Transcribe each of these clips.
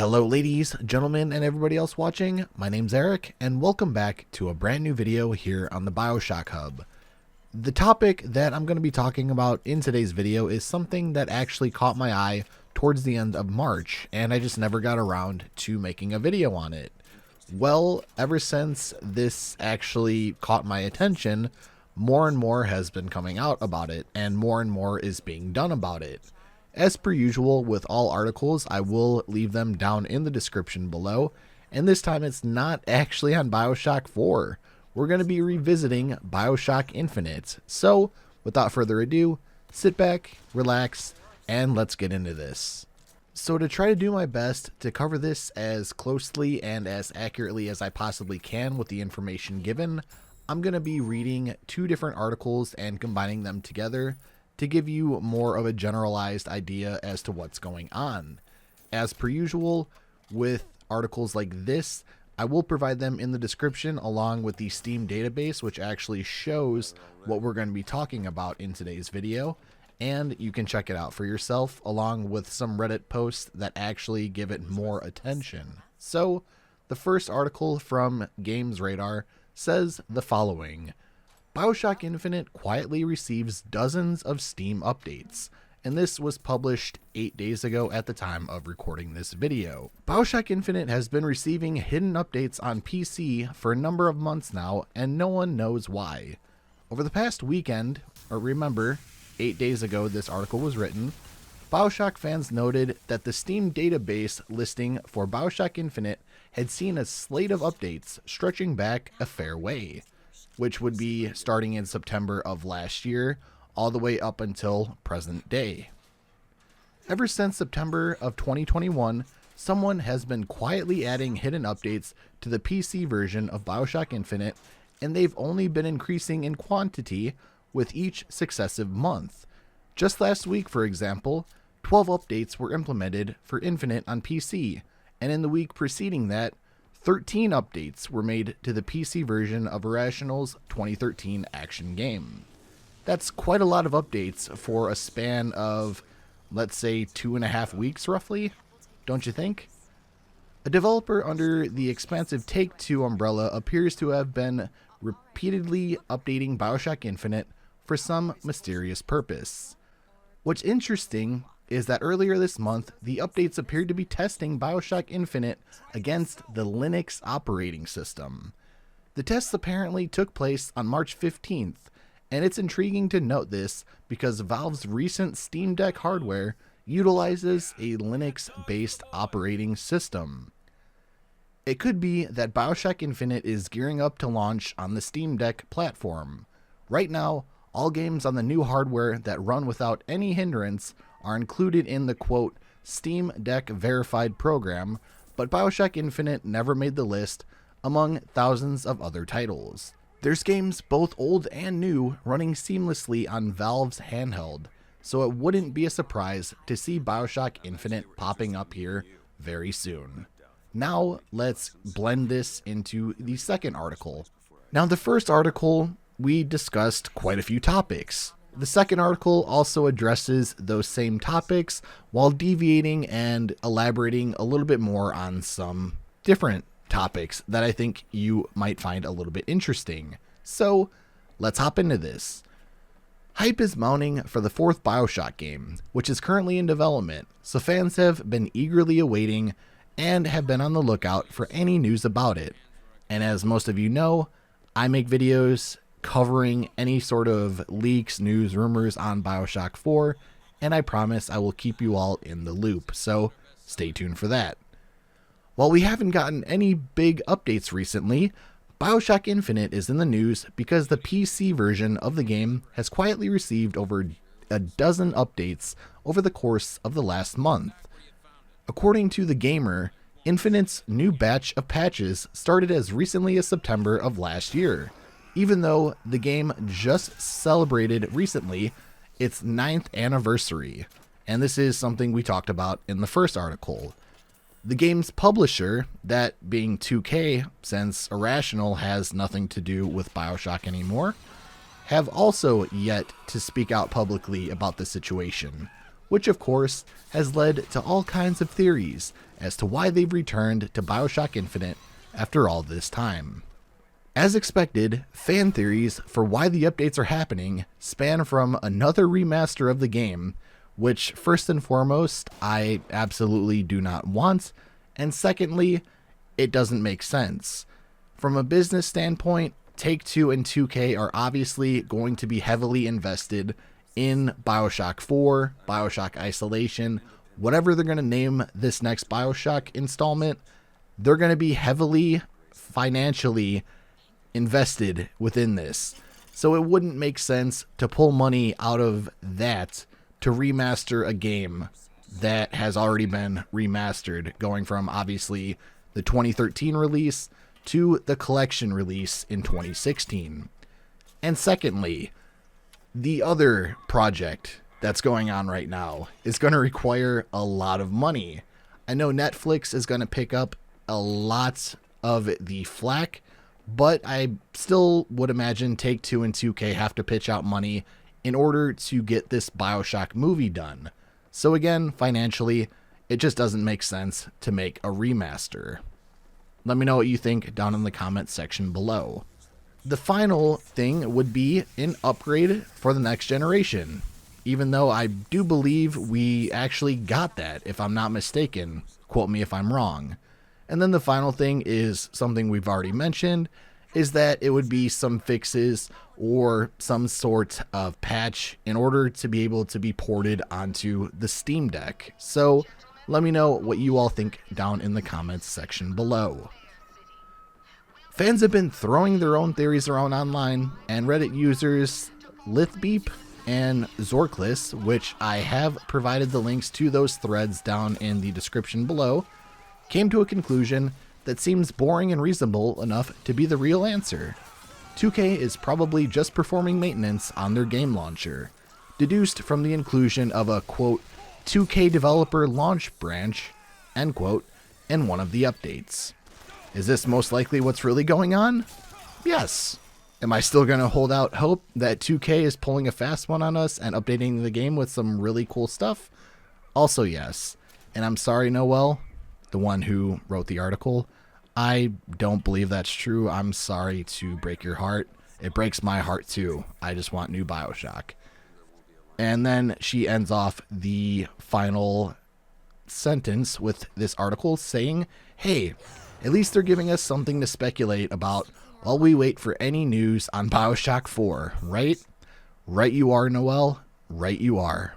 Hello ladies, gentlemen, and everybody else watching. My name's Erik, and welcome back to a brand new video here on the BioShockHub. The topic that I'm going to be talking about in today's video is something that actually caught my eye towards the end of March, and I just never got around to making a video on it. Well, ever since this actually caught my attention, more and more has been coming out about it, and more is being done about it. As per usual with all articles, I will leave them down in the description below, and this time it's not actually on Bioshock 4. We're going to be revisiting Bioshock Infinite. So, without further ado, sit back, relax, and let's get into this. So to try to do my best to cover this as closely and as accurately as I possibly can with the information given, I'm going to be reading two different articles and combining them together to give you more of a generalized idea as to what's going on. As per usual, with articles like this, I will provide them in the description along with the Steam database, which actually shows what we're going to be talking about in today's video, and you can check it out for yourself along with some Reddit posts that actually give it more attention. So, the first article from Games Radar says the following: Bioshock Infinite quietly receives dozens of Steam updates, and this was published 8 days ago at the time of recording this video. Bioshock Infinite has been receiving hidden updates on PC for a number of months now, and no one knows why. Over the past weekend, or remember, 8 days ago this article was written, Bioshock fans noted that the Steam database listing for Bioshock Infinite had seen a slate of updates stretching back a fair way, which would be starting in September of last year, all the way up until present day. Ever since September of 2021, someone has been quietly adding hidden updates to the PC version of Bioshock Infinite, and they've only been increasing in quantity with each successive month. Just last week, for example, 12 updates were implemented for Infinite on PC, and in the week preceding that, 13 updates were made to the PC version of Irrational's 2013 action game. That's quite a lot of updates for a span of, let's say, 2.5 weeks roughly, don't you think? A developer under the expansive Take-Two umbrella appears to have been repeatedly updating Bioshock Infinite for some mysterious purpose. What's interesting is that earlier this month, the updates appeared to be testing Bioshock Infinite against the Linux operating system. The tests apparently took place on March 15th, and it's intriguing to note this because Valve's recent Steam Deck hardware utilizes a Linux-based operating system. It could be that Bioshock Infinite is gearing up to launch on the Steam Deck platform. Right now, all games on the new hardware that run without any hindrance are included in the, quote, Steam Deck verified program, but Bioshock Infinite never made the list among thousands of other titles. There's games both old and new running seamlessly on Valve's handheld, so it wouldn't be a surprise to see Bioshock Infinite popping up here very soon. Now let's blend this into the second article. Now the first article, we discussed quite a few topics. The second article also addresses those same topics while deviating and elaborating a little bit more on some different topics that I think you might find a little bit interesting. So let's hop into this. Hype is mounting for the fourth Bioshock game, which is currently in development, so fans have been eagerly awaiting and have been on the lookout for any news about it. And as most of you know, I make videos covering any sort of leaks, news, rumors on Bioshock 4, and I promise I will keep you all in the loop, so stay tuned for that. While we haven't gotten any big updates recently, Bioshock Infinite is in the news because the PC version of the game has quietly received over a dozen updates over the course of the last month. According to The Gamer, Infinite's new batch of patches started as recently as September of last year, even though the game just celebrated recently its 9th anniversary, and this is something we talked about in the first article. The game's publisher, that being 2K, since Irrational has nothing to do with Bioshock anymore, have also yet to speak out publicly about the situation, which of course has led to all kinds of theories as to why they've returned to Bioshock Infinite after all this time. As expected, fan theories for why the updates are happening span from another remaster of the game, which first and foremost, I absolutely do not want, and secondly, it doesn't make sense. From a business standpoint, Take-Two and 2K are obviously going to be heavily invested in Bioshock 4, Bioshock Isolation, whatever they're going to name this next Bioshock installment. They're going to be heavily financially invested within this. So it wouldn't make sense to pull money out of that to remaster a game that has already been remastered, going from obviously the 2013 release to the collection release in 2016. And secondly, the other project that's going on right now is going to require a lot of money. I know Netflix is going to pick up a lot of the flack, but I still would imagine Take-Two and 2K have to pitch out money in order to get this Bioshock movie done. So again, financially, it just doesn't make sense to make a remaster. Let me know what you think down in the comments section below. The final thing would be an upgrade for the next generation, even though I do believe we actually got that, if I'm not mistaken. Quote me if I'm wrong. And then the final thing is something we've already mentioned, is that it would be some fixes or some sort of patch in order to be able to be ported onto the Steam Deck. So let me know what you all think down in the comments section below. Fans have been throwing their own theories around online, and Reddit users Lithbeep and Zorklis, which I have provided the links to those threads down in the description below, came to a conclusion that seems boring and reasonable enough to be the real answer. 2K is probably just performing maintenance on their game launcher, deduced from the inclusion of a, quote, 2K developer launch branch, end quote, in one of the updates. Is this most likely what's really going on? Yes. Am I still going to hold out hope that 2K is pulling a fast one on us and updating the game with some really cool stuff? Also yes. And I'm sorry, Noel, the one who wrote the article, I don't believe that's true. I'm sorry to break your heart. It breaks my heart too. I just want new Bioshock. And then she ends off the final sentence with this article saying, hey, at least they're giving us something to speculate about while we wait for any news on Bioshock 4, right? Right you are, Noel. Right you are.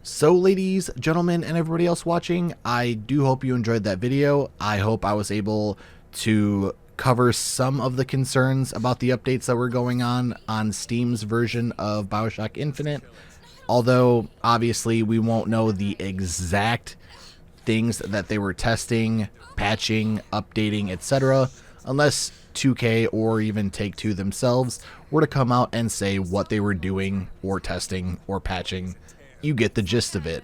So ladies, gentlemen, and everybody else watching, I do hope you enjoyed that video. I hope I was able to cover some of the concerns about the updates that were going on Steam's version of Bioshock Infinite. Although, obviously, we won't know the exact things that they were testing, patching, updating, etc. unless 2K or even Take-Two themselves were to come out and say what they were doing or testing or patching. You get the gist of it.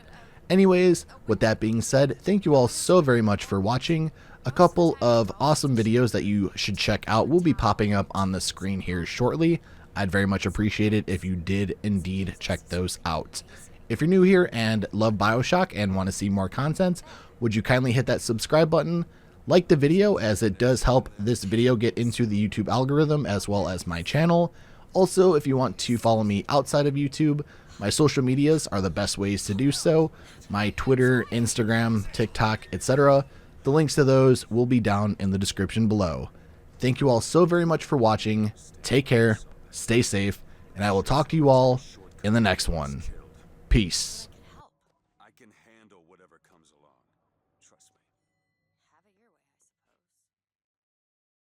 Anyways, with that being said, thank you all so very much for watching. A couple of awesome videos that you should check out will be popping up on the screen here shortly. I'd very much appreciate it if you did indeed check those out. If you're new here and love Bioshock and want to see more content, would you kindly hit that subscribe button, like the video as it does help this video get into the YouTube algorithm as well as my channel. Also, if you want to follow me outside of YouTube, my social medias are the best ways to do so. My Twitter, Instagram, TikTok, etc. The links to those will be down in the description below. Thank you all so very much for watching. Take care, stay safe, and I will talk to you all in the next one. Peace. I can handle whatever comes along. Trust me. Have it your way.